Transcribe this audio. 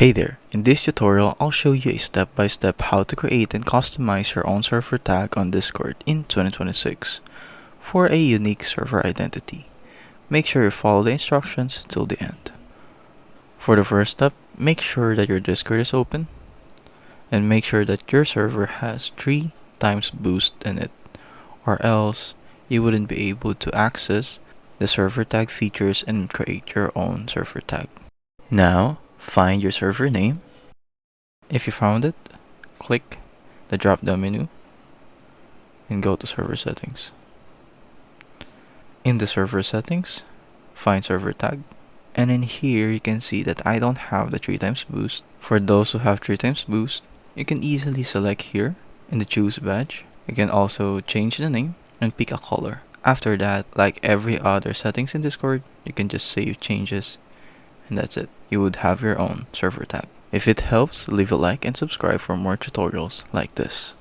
Hey there, in this tutorial I'll show you a step-by-step how to create and customize your own server tag on Discord in 2026 for a unique server identity. Make sure you follow the instructions till the end. For the first step, make sure that your Discord is open and make sure that your server has 3 times boost in it, or else you wouldn't be able to access the server tag features and create your own server tag. Now, find your server name. If you found it, click the drop down menu and go to server settings. In the server settings, find server tag, and in here you can see that I don't have the 3 times boost. For those who have 3 times boost, you can easily select here in the choose badge. You can also change the name and pick a color. After that, like every other settings in Discord, you can just save changes and that's it. You would have your own server tag. If it helps, leave a like and subscribe for more tutorials like this.